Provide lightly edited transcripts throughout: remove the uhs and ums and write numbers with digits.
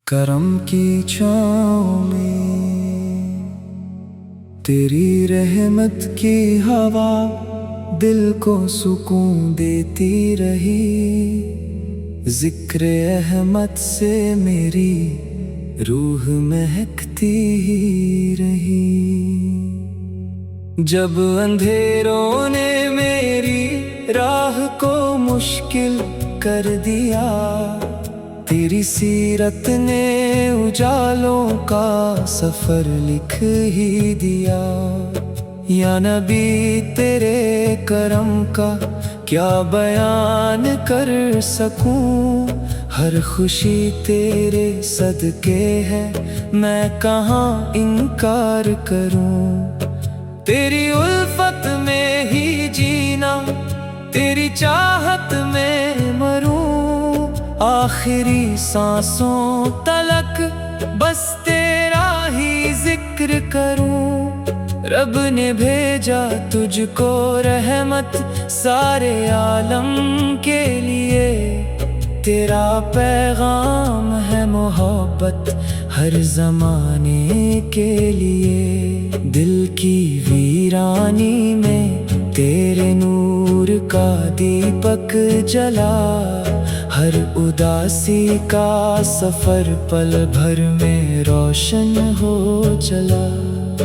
करम की छाँव में तेरी रहमत की हवा दिल को सुकून देती रही। जिक्र अहमद से मेरी रूह महकती ही रही। जब अंधेरों ने मेरी राह को मुश्किल कर दिया, तेरी सीरत ने उजालों का सफर लिख ही दिया। या नबी तेरे करम का क्या बयान कर सकूं, हर खुशी तेरे सदके है, मैं कहाँ इनकार करूं। तेरी उल्फत में ही जीना, तेरी चाहत में मरूं, आखिरी सांसों तलक बस तेरा ही जिक्र करूं। रब ने भेजा तुझको रहमत सारे आलम के लिए, तेरा पैगाम है मोहब्बत हर जमाने के लिए। दिल की वीरानी में तेरे नूर का दीपक जला, हर उदासी का सफर पल भर में रोशन हो चला।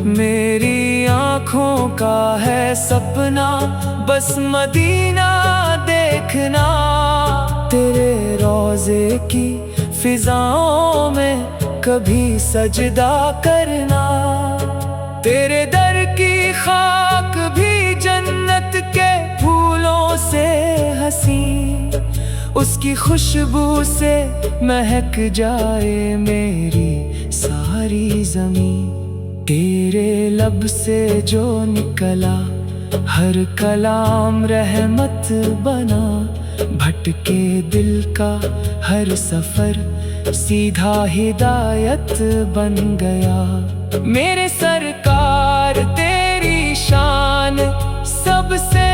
मेरी आँखों का है सपना बस मदीना देखना, तेरे रोज़े की फिजाओं में कभी सजदा करना। तेरे दर की खाक भी जन्नत के फूलों से हंसी, उसकी खुशबू से महक जाए मेरी सारी ज़मीं। तेरे लब से जो निकला हर कलाम रहमत बना, भटके दिल का हर सफर सीधा हिदायत बन गया। मेरे सरकार तेरी शान सबसे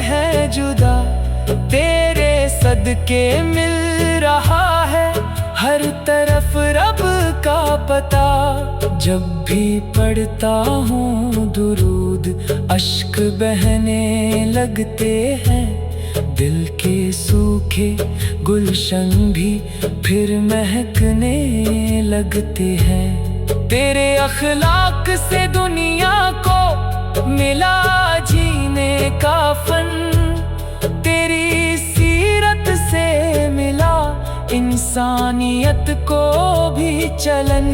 है जुदा, तेरे सदके मिल रहा है हर तरफ रब का पता। जब भी पढ़ता हूँ दुरूद अश्क बहने लगते हैं, दिल के सूखे गुलशन भी फिर महकने लगते हैं। तेरे अखलाक से दुनिया को मिला जीने का फन, तेरी सीरत से मिला इंसानियत को भी चलन।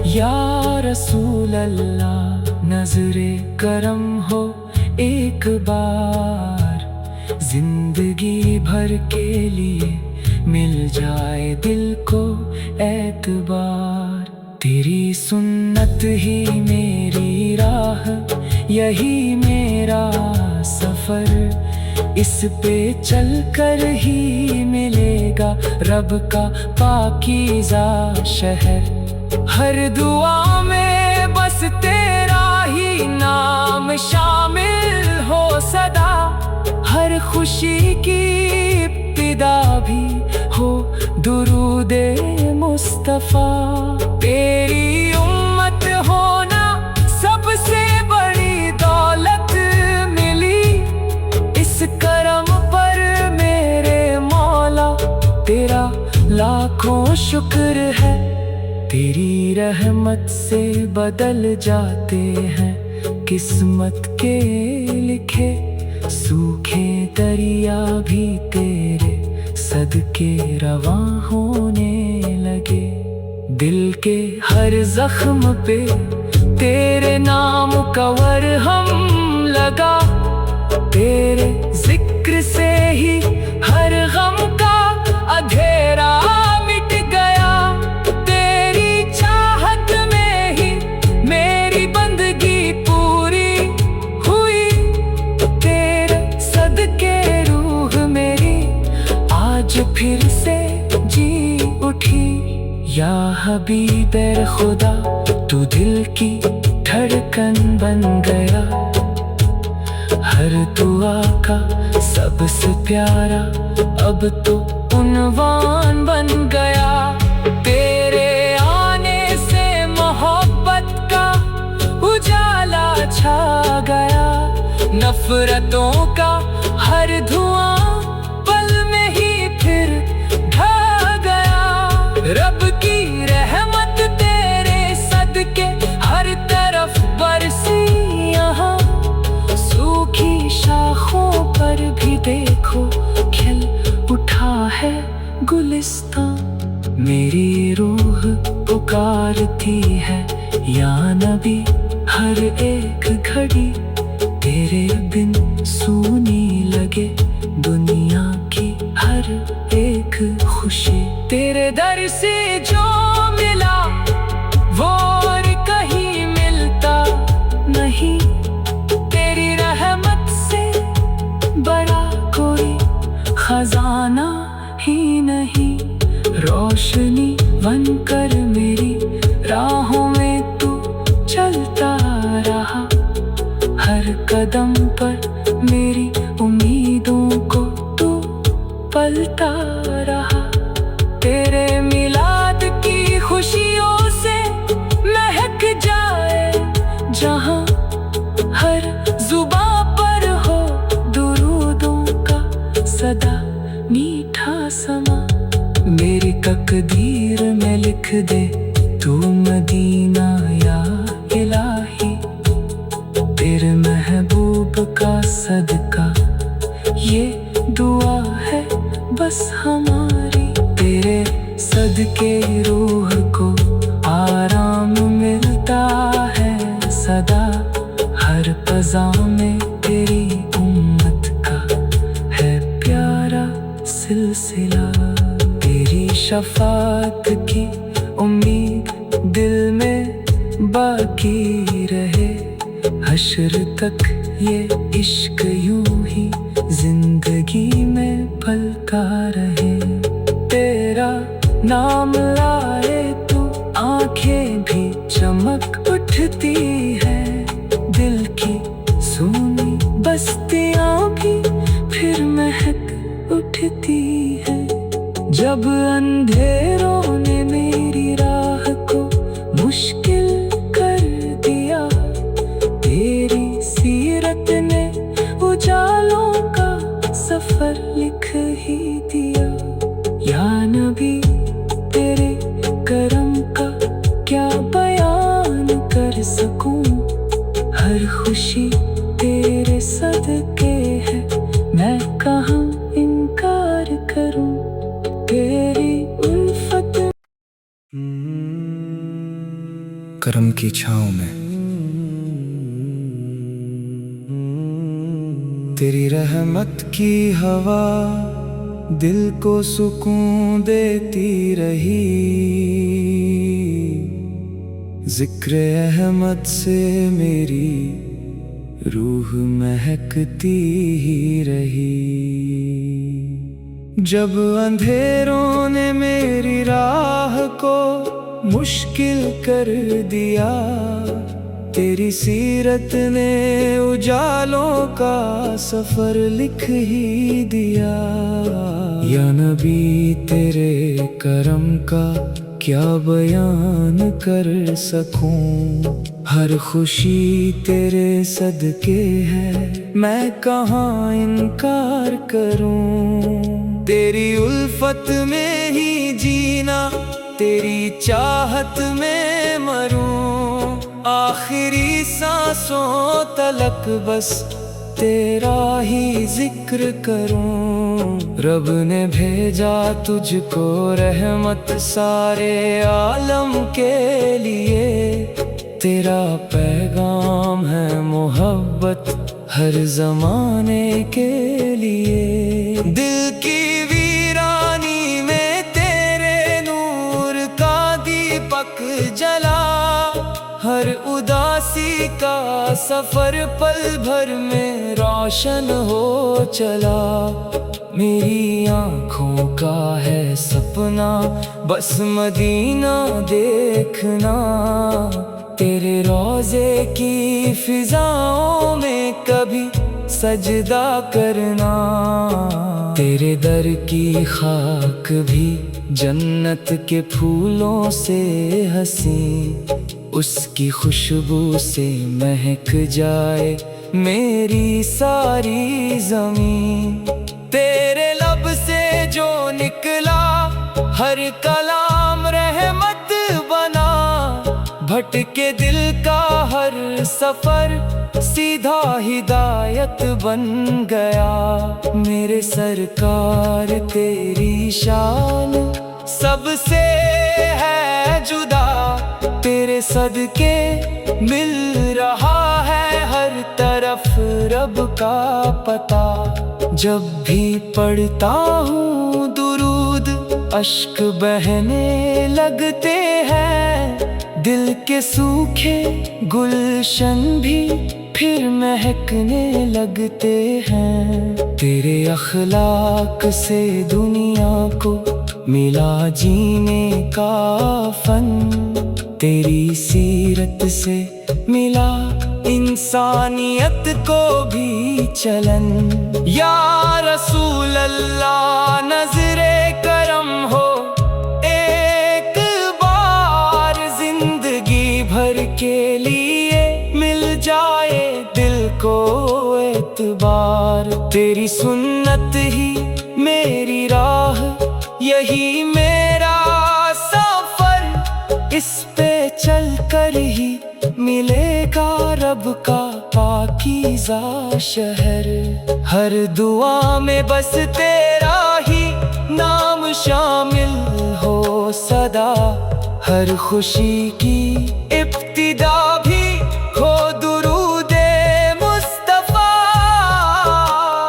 या रसूल अल्लाह नजरे करम हो एक बार, जिंदगी भर के लिए मिल जाए दिल को एतबार। तेरी सुन्नत ही मेरी राह, यही मेरा सफर, इस पे चल कर ही मिलेगा रब का पाकीज़ा शहर। हर दुआ में बस तेरा ही नाम शामिल हो सदा, हर खुशी की इब्तिदा भी हो दुरूदे मुस्तफा। तेरी उम्मत होना सबसे बड़ी दौलत मिली, इस करम पर मेरे मौला तेरा लाखों शुक्र है। तेरी रहमत से बदल जाते हैं किस्मत के लिखे, सूखे दरिया भी तेरे सदके रवां होने लगे। दिल के हर जख्म पे तेरे नाम का मरहम लगा, तेरे जिक्र से ही हर गम का अंधेरा मिट गया। तेरी चाहत में ही मेरी बंदगी पूरी हुई, तेरे सदके रूह मेरी आज फिर से जी उठी। या हबीब खुदा तू दिल की धड़कन बन गया, हर दुआ का सबसे प्यारा अब तो उन्वान बन गया। तेरे नफरतों का हर धुआं पल में ही फिर ढह गया। रब की रहमत तेरे सदके हर तरफ बरसी यहाँ। सूखी शाखों पर भी देखो खिल उठा है गुलिस्तां। मेरी रूह पुकारती है या नबी हर एक घड़ी। तेरे बिन सूनी लगे दुनिया की हर एक खुशी। तेरे दर से जो मिला वो और कहीं मिलता नहीं। तेरी रहमत से बड़ा कोई खजाना ही नहीं। रोशनी बनकर मेरी राहों में तू चलता रहा। हर कदम पर मेरी उम्मीदों को तू पलता रहा। तेरे मिलाद की खुशियों से महक जाए जहां। हर जुबां पर हो दुरूदों का सदा मीठा समा। मेरी तकदीर में लिख दे तू मदीना या इलाही। तेरे महबूब का सदका ये दुआ है बस हमारी। तेरे सदके रूह को आराम मिलता है सदा। हर फ़ज़ा में तेरी उम्मत का है प्यारा सिलसिला। तेरी शफाअत की उम्मीद दिल में बाकी रहे। हश्र तक ये इश्क यूं ही जिंदगी में पलता रहे। तेरा नाम लाए तो आंखें भी चमक उठती है। दिल की सूनी बस्तियां भी फिर महक उठती है। जब अंधेरों ने मेरी राह को मुश्किल कर दिया। तेरी सीरत ने उजालों का सफर लिख ही दिया। या नबी तेरे करम का क्या बयान कर सकूं। हर खुशी तेरे सदके है मैं कहाँ इनकार करूं। तेरी उल्फत करम की छाँव में तेरी रहमत की हवा दिल को सुकून देती रही। जिक्र अहमद से मेरी रूह महकती ही रही। जब अंधेरों ने मेरी राह को मुश्किल कर दिया। तेरी सीरत ने उजालों का सफर लिख ही दिया। या नबी तेरे करम का क्या बयान कर सकूं। हर खुशी तेरे सदके है मैं कहाँ इनकार करूं। तेरी उल्फत में ही जीना तेरी चाहत में मरूं। आखिरी सांसों तलक बस तेरा ही जिक्र करूं। रब ने भेजा तुझको रहमत सारे आलम के लिए। तेरा पैगाम है मोहब्बत हर जमाने के लिए। दिल की वीरानी में तेरे नूर का दीपक जला। हर उदासी का सफर पल भर में रोशन हो चला। मेरी आँखों का है सपना बस मदीना देखना। तेरे रोज़े की फिजाओं में कभी सजदा करना। तेरे दर की खाक भी जन्नत के फूलों से हंसी। उसकी खुशबू से महक जाए मेरी सारी ज़मीन। तेरे लब से जो निकला हर कलाम रहमत बना। भटके दिल का हर सफर सीधा हिदायत बन गया। मेरे सरकार तेरी शान सबसे है जुदा। तेरे सदके मिल रहा है हर तरफ रब का पता। जब भी पढ़ता हूँ दुरूद अश्क बहने लगते हैं। दिल के सूखे गुलशन भी फिर महकने लगते हैं। तेरे अखलाक से दुनिया को मिला जीने का फन। तेरी सीरत से मिला इंसानियत को भी चलन। या रसूल अल्लाह नजरे करम हो एक बार। जिंदगी भर के लिए मिल जाए दिल को एतबार। तेरी सुन्नत ही मेरी राह यही मेरा सफर। इस पे चल कर ही मिलेगा रब का पाकीज़ा शहर। हर दुआ में बस तेरा ही नाम शामिल हो सदा। हर खुशी की इब्तिदा भी हो दुरूदे मुस्तफा।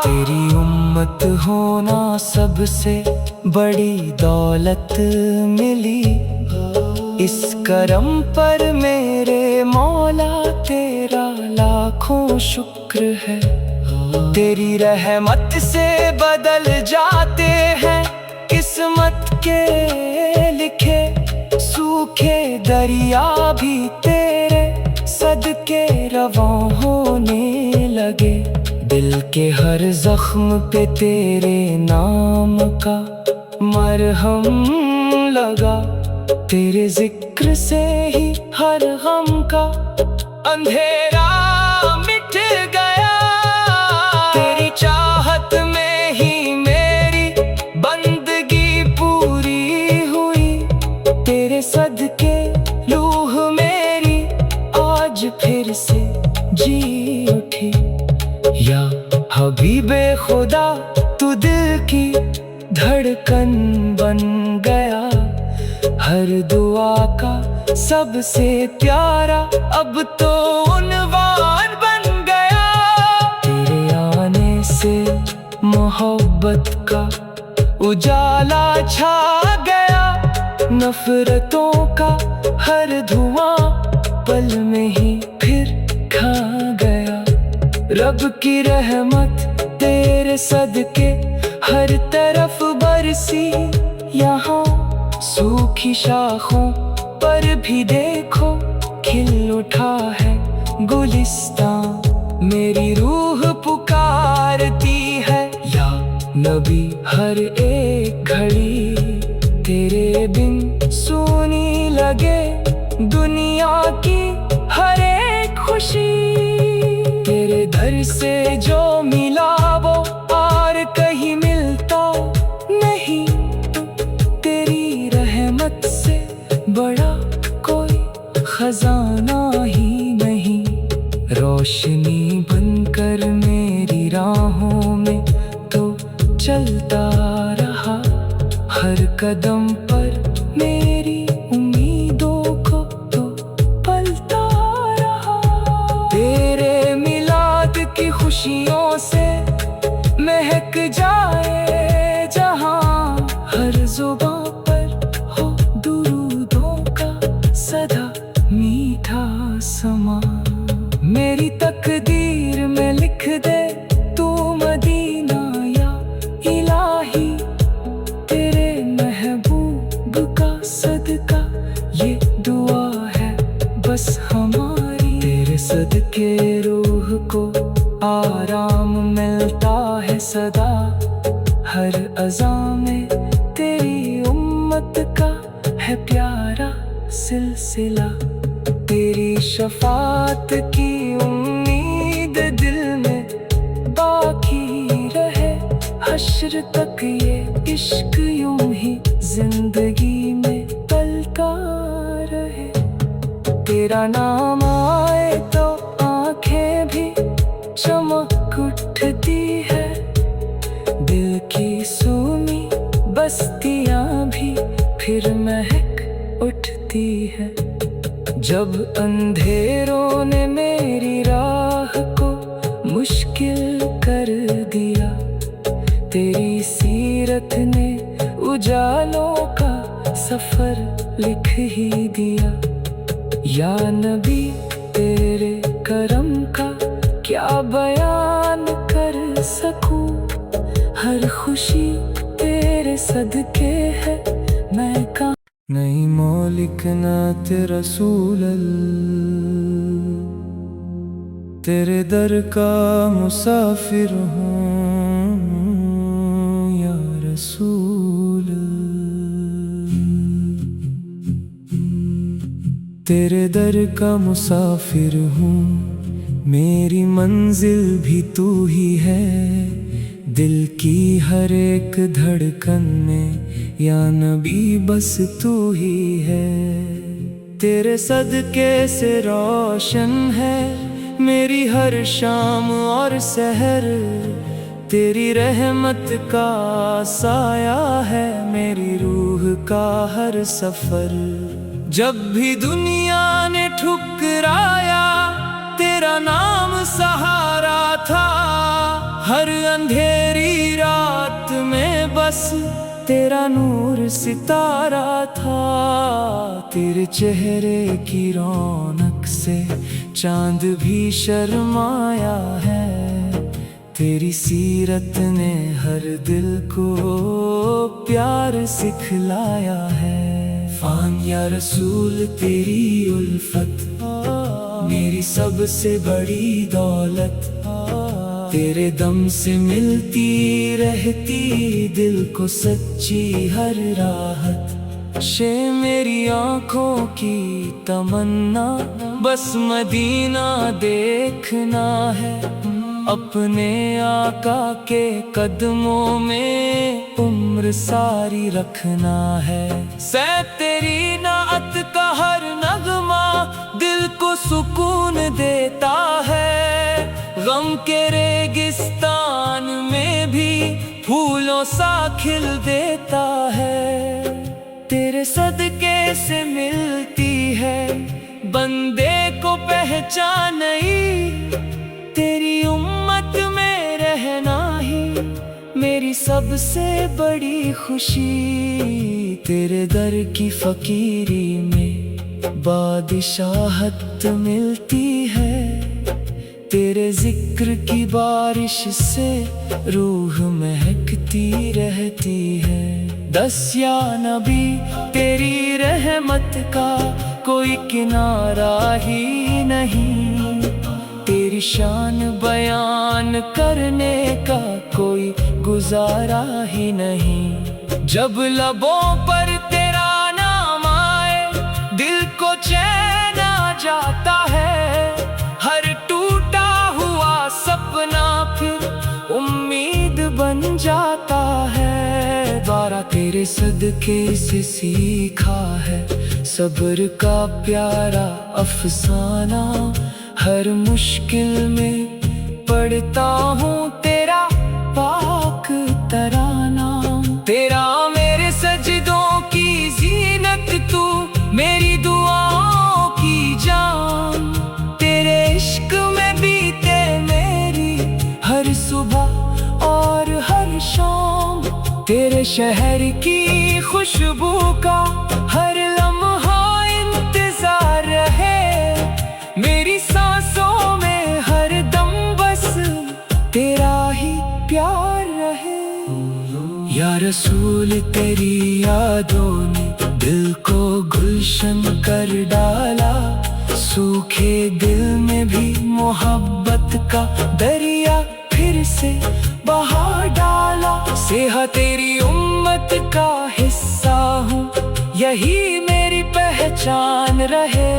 तेरी उम्मत होना सबसे बड़ी दौलत मिली। इस करम पर मेरे मौला तेरा लाखों शुक्र है। तेरी रहमत से बदल जाते हैं किस्मत के लिखे। सूखे दरिया भी तेरे सदके रवां होने लगे। दिल के हर जख्म पे तेरे नाम का मरहम लगा। तेरे जिक्र से ही हर गम का अंधेरा मिट गया। तेरी चाहत में ही मेरी बंदगी पूरी हुई। तेरे सदके रूह मेरी आज फिर से जी उठी। या हबीबे खुदा तू दिल की धड़कन बन गया। हर दुआ का सबसे प्यारा अब तो उन्वान बन गया। तेरे आने से मोहब्बत का उजाला छा गया। नफरतों का हर धुआं पल में ही फिर खा गया। रब की रहमत तेरे सदके हर तरफ बरसी। यहाँ सूखी शाखों पर भी देखो खिल उठा है गुलिस्तां। मेरी रूह पुकारती है या नबी हर एक घड़ी। तेरे बिन सुनी लगे दुनिया की हर एक खुशी। तेरे दर से जो मिला वो और कहीं मिलता नहीं। तेरी रहमत से बड़ा कोई खजाना ही नहीं। रोशनी बनकर मेरी राहों में तो चलता रहा। हर कदम पर मेरी उम्मीदों को तो पलता रहा। तेरे मिलाद की खुशियों से महक जाए जहां। हर जुबां पर हो दुरूदों का सदा मीठा समा। मेरी तकदीर में लिख दे तू मदीना या इलाही। तेरे महबूब का सदका ये दुआ है बस हमारी। तेरे सदके रूह को आराम मिलता है सदा। हर अज़ा में तेरी उम्मत का है प्यारा सिलसिला। तेरी शफात की उम्मीद दिल हश्र तक ये इश्क यूं ही जिंदगी में पलता रहे। तेरा नाम आए तो आंखें भी चमक उठती है, दिल की सूनी बस्तियां भी फिर महक उठती है। जब अंधेरों ने मेरी राह को मुश्किल कर दिया, तेरी सीरत ने उजालों का सफर लिख ही दिया। या नबी तेरे करम का क्या बयान कर सकूं, हर खुशी तेरे सदके है मैं कहाँ। नहीं मौलिक नात रसूल, तेरे दर का मुसाफिर हूँ या रसूल। तेरे दर का मुसाफिर हूँ, मेरी मंजिल भी तू ही है। दिल की हर एक धड़कन में या नबी बस तू ही है। तेरे सदके से रोशन है मेरी हर शाम और सहर, तेरी रहमत का साया है मेरी रूह का हर सफर। जब भी दुनिया ने ठुकराया तेरा नाम सहारा था, हर अंधेरी रात में बस तेरा नूर सितारा था। तेरे चेहरे की रौनक से चांद भी शर्माया है, तेरी सीरत ने हर दिल को प्यार सिखलाया है। फान या रसूल तेरी उल्फत मेरी सबसे बड़ी दौलत, तेरे दम से मिलती रहती दिल को सच्ची हर राहत। शे मेरी आँखों की तमन्ना बस मदीना देखना है, अपने आका के कदमों में उम्र सारी रखना है। सै तेरी नात का हर नगमा दिल को सुकून देता है, गम के रेगिस्तान में भी फूलों सा खिल देता है। तेरे सदके से मिलती है बंदे को पहचान नई, तेरी उम्मत में रहना ही मेरी सबसे बड़ी खुशी। तेरे दर की फकीरी में बादशाहत मिलती है, तेरे जिक्र की बारिश से रूह महकती रहती है। दस या नबी तेरी रहमत का कोई किनारा ही नहीं, तेरी शान बयान करने का कोई गुजारा ही नहीं। जब लबों पर तेरा नाम आए दिल को चैन आ जाता है, हर टूटा हुआ सपना फिर उम्मीद बन जाता है। द्वारा तेरे सदके से सीखा है सब्र का प्यारा अफसाना, हर मुश्किल में पढ़ता हूँ तेरा पाक तराना। तेरा मेरे सजदों की जीनत तू, मेरी दुआओं की जान, तेरे इश्क में बीते मेरी हर सुबह और हर शाम। तेरे शहर की खुशबू का हर लम्हा इंतजार रहे, मेरी सांसों में हर दम बस तेरा ही प्यार रहे। या रसूल तेरी यादों ने दिल को गुलशन कर डाला, सूखे दिल में भी मोहब्बत का दरिया फिर से बहा डाला। सेहा तेरी उम्मत का हिस्सा हूँ, यही मेरी पहचान रहे,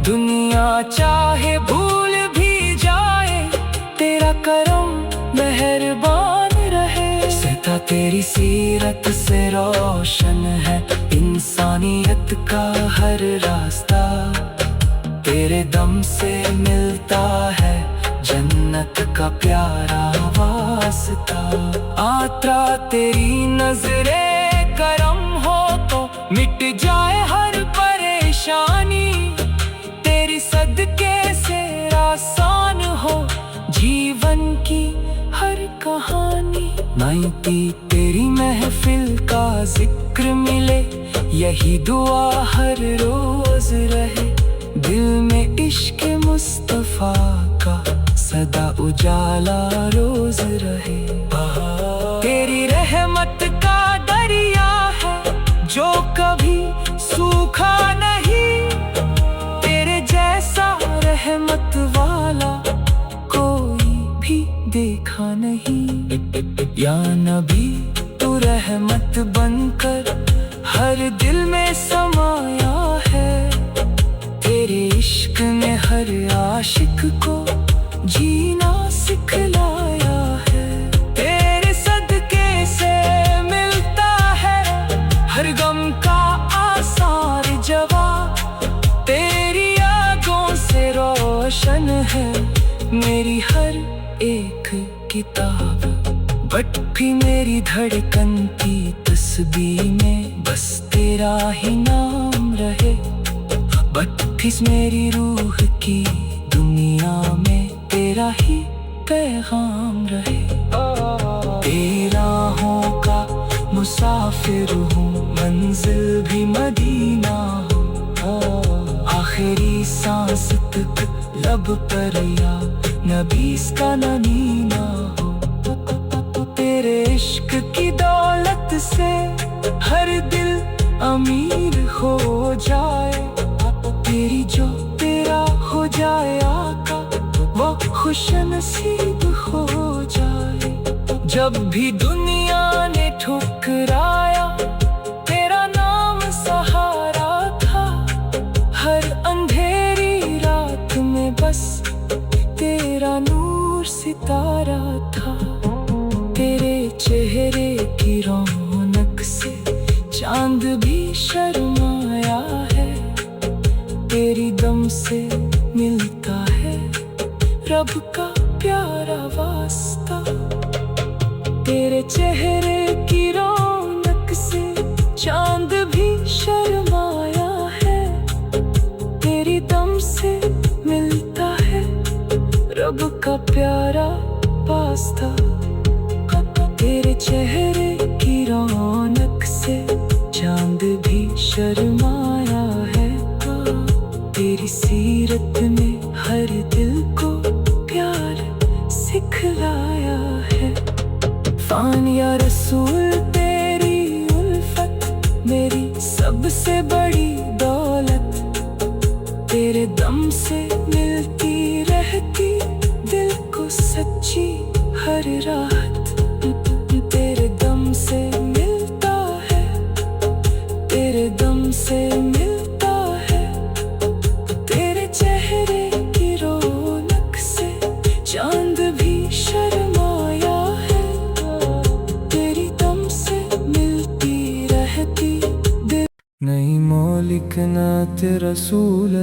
दुनिया चाहे भूल भी जाए तेरा करम मेहरबान रहे। तेरी सीरत से रोशन है इंसानियत का हर रास्ता। तेरे दम से मिलता है जन्नत का प्यारा वास्ता। आत्रा तेरी नजरे करम हो तो मिट जाए हर परेशानी। तेरी सदके से आसान हो जीवन की हर कहानी। मायती तेरी महफिल का जिक्र मिले, यही दुआ हर रोज रहे। दिल में इश्क मुस्तफा का सदा उजाला रोज रहे। तेरी रहमत का दरिया है जो कभी सूखा नहीं। तेरे जैसा रहमत वाला कोई भी देखा नहीं। या नबी तू रहमत बनकर हर दिल में समाया है। तेरे इश्क ने हर आशिक को जीना सिखलाया है। तेरे सदके से मिलता है हर गम का आसार जवाब। तेरी आगों से रोशन है मेरी हर एक किताब। भटकी मेरी धड़कन की तस्बीह में बस तेरा ही नाम रहे। बत्तीस मेरी रूह की दुनिया में तेरा ही पैगाम रहे। तेरी राहों का मुसाफिर हूँ, मंजिल भी मदीना हूँ। आखिरी सांस तक लब पर या नबीस का नगीना हो। तेरे इश्क की दौलत से हर दिल अमीर हो जाए। तेरी जो तेरा हो जाए आका वो खुश नसीब हो जाए। जब भी दुनिया ने ठुकराया तेरा नाम सहारा था। हर अंधेरी रात में बस तेरा नूर सितारा था। तेरे चेहरे की रौनक से चांद भी शर्माया है। तेरी दम से मिलता है रब का प्यारा वास्ता। तेरे चेहरे की रौनक से चांद भी शर्माया है। तेरी दम से मिलता है रब का प्यारा वास्ता। तेरे चेहरे की रौनक से चांद भी शर्माया है। तेरी सीरत ने हर दिल को प्यार सिखलाया है। फानिया रसूल तेरी उल्फत मेरी सबसे बड़ी दौलत। तेरे दम से मिलती रहती दिल को सच्ची हर राहत। तेरे दम से मिलता है, तेरे दम से मिलता है। तेरे चेहरे की रौनक से चांद भी शर्माया है। तेरी दम से मिलती रहती दिल। नहीं मौलिक नात रसूल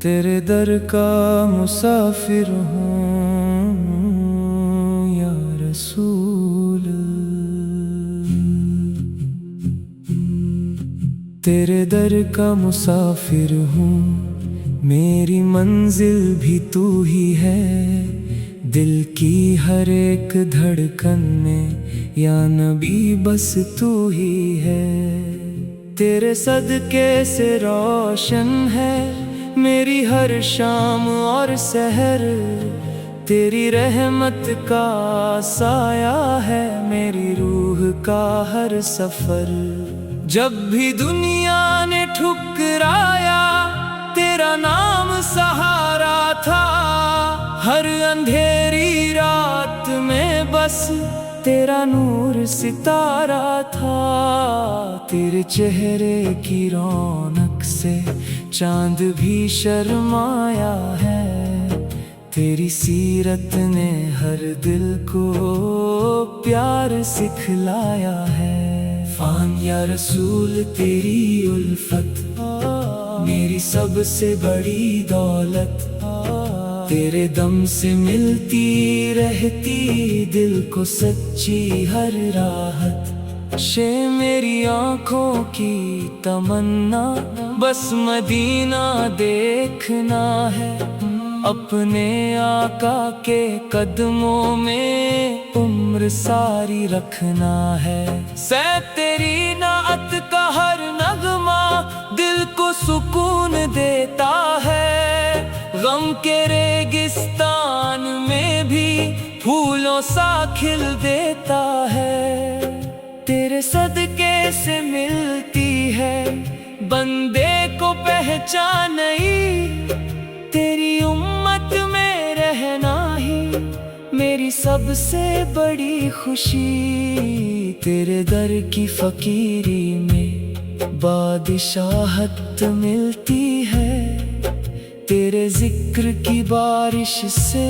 तेरे दर का मुसाफिर हूँ या रसूल। तेरे दर का मुसाफिर हूँ, मेरी मंजिल भी तू ही है। दिल की हर एक धड़कन में या नबी बस तू ही है। तेरे सदके से रोशन है मेरी हर शाम और सहर। तेरी रहमत का साया है मेरी रूह का हर सफर। जब भी दुनिया ने ठुकराया तेरा नाम सहारा था। हर अंधेरी रात में बस तेरा नूर सितारा था। तेरे चेहरे की रौनक से चांद भी शर्माया है। तेरी सीरत ने हर दिल को प्यार सिखलाया है। फान या रसूल तेरी उल्फत मेरी सबसे बड़ी दौलत, तेरे दम से मिलती रहती दिल को सच्ची हर राहत। शे मेरी आँखों की तमन्ना बस मदीना देखना है, अपने आका के कदमों में उम्र सारी रखना है। सै तेरी नाअत का हर नगमा दिल को सुकून देता है, गम के रेगिस्तान में भी फूलों सा खिल देता है। तेरे सदके से मिलती है बंदे को पहचान नई, तेरी उम्मत में रहना ही मेरी सबसे बड़ी खुशी। तेरे दर की फकीरी में बादशाहत मिलती है, तेरे जिक्र की बारिश से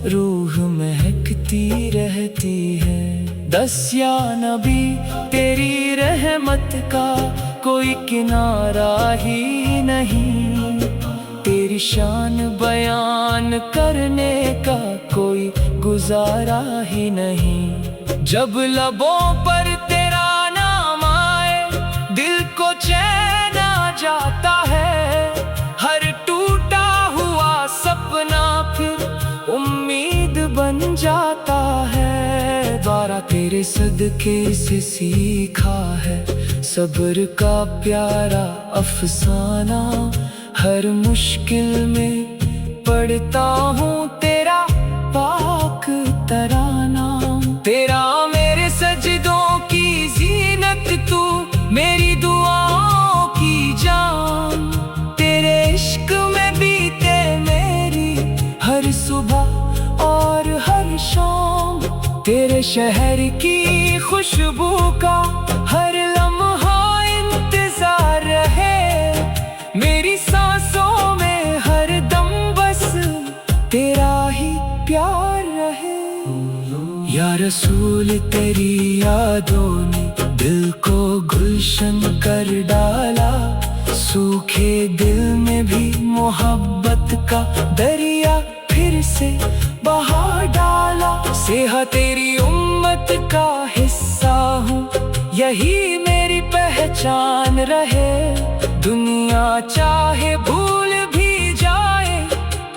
रूह महकती रहती है। दस या नबी तेरी रहमत का कोई किनारा ही नहीं, तेरी शान बयान करने का कोई गुजारा ही नहीं। जब लबों पर तेरा नाम आए दिल को चैन आ जाता है, हर टूटा हुआ सपना फिर उम्मीद बन जाता है। द्वारा तेरे सदके से सीखा है सब्र का प्यारा अफसाना, हर मुश्किल में पढ़ता हूँ तेरा पाक तराना। तेरा मेरे सजदों की जीनत तू, मेरी दुआओं की जान, तेरे इश्क में बीते मेरी हर सुबह और हर शाम। तेरे शहर की खुशबू का हर लम्हा इंतजार रहे, मेरी सांसों में हर दम बस तेरा ही प्यार रहे। या रसूल तेरी यादों ने दिल को गुलशन कर डाला, सूखे दिल में भी मोहब्बत का दरिया फिर से बहा डाला। सेहा तेरी उम्मत का हिस्सा हूँ, यही मेरी पहचान रहे, दुनिया चाहे भूल भी जाए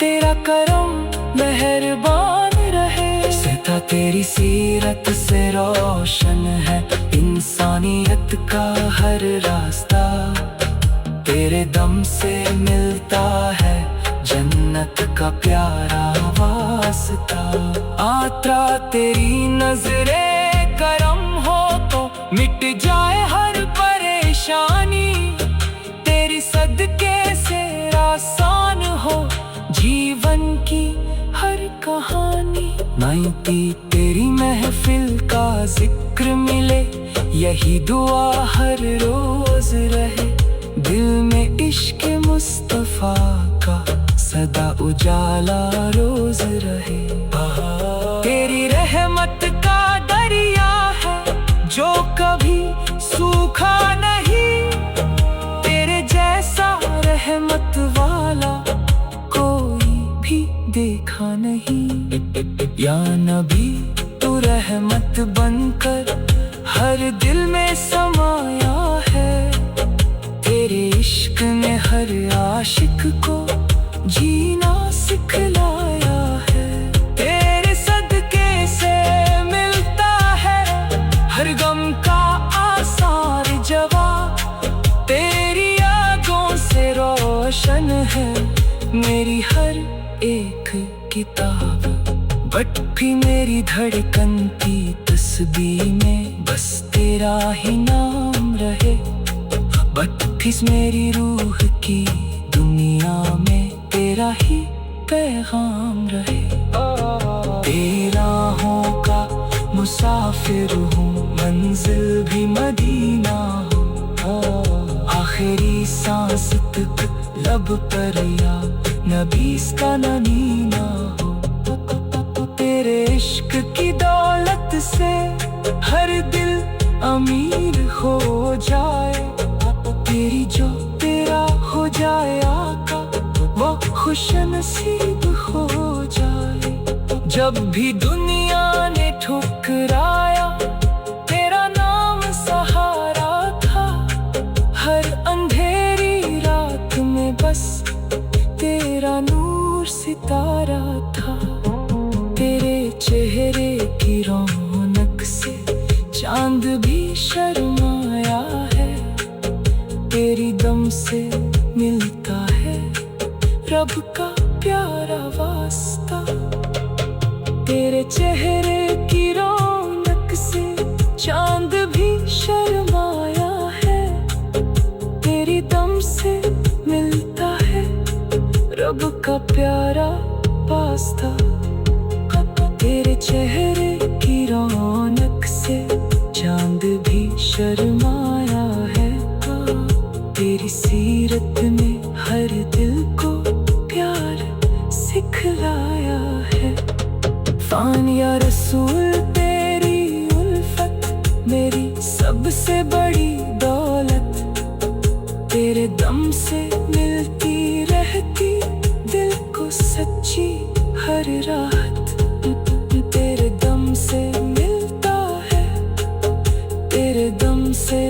तेरा करम मेहरबान रहे। सिता तेरी सीरत से रोशन है इंसानियत का हर रास्ता, तेरे दम से मिलता है जन्नत का प्यारा वास्ता। आत्रा तेरी नजरे करम हो तो मिट जाए हर परेशानी, तेरी सदके से आसान हो जीवन की हर कहानी। नाइती तेरी महफिल का जिक्र मिले, यही दुआ हर रोज रहे, दिल में इश्क मुस्तफा का सदा उजाला रोज रहे। तेरी रहमत का दरिया है जो कभी सूखा नहीं, तेरे जैसा रहमत वाला कोई भी देखा नहीं। या नबी तू रहमत बनकर हर दिल में समाया है, तेरे इश्क ने हर आशिक को जीना सिखलाया है। तेरे सदके से मिलता है हर गम का आसार जवाब, तेरी यादों से रोशन है मेरी हर एक किताब। भट्टी मेरी धड़कन की तस्बीह में बस तेरा ही नाम रहे, बत्तीस मेरी रूह की दुनिया में तेरा ही पैगाम रहे। तेरा हों का मुसाफिर हूँ, मंजिल भी मदीना हूँ, आखिरी सांस तक लब पर या नबीस का नगीना हो। तेरे इश्क की दौलत से हर दिल अमीर हो जाए। तेरी जो तेरा हो जाए आका, वो खुश नसीब हो जाए। जब भी दुनिया ने ठुकराया, तेरा नाम सहारा था। हर अंधेरी रात में बस तेरा नूर सितारा था। तेरे चेहरे की रौनक से चांद भी शर्माया है। तेरी दम से मिलता है रब का प्यारा वास्ता। तेरे चेहरे की रौनक से चांद भी शर्माया है। तेरी दम से मिलता है रब का प्यारा वास्ता। तेरे चेहरे की रौनक से चांद भी शर्माया है। तेरी सीरत ने हर दिल को प्यार सिखलाया है। फान या रसूल तेरी उल्फत मेरी सबसे बड़ी दौलत। तेरे दम से मिलती रहती दिल को सच्ची हर राहत। तेरे दम से मिलता है, तेरे दम से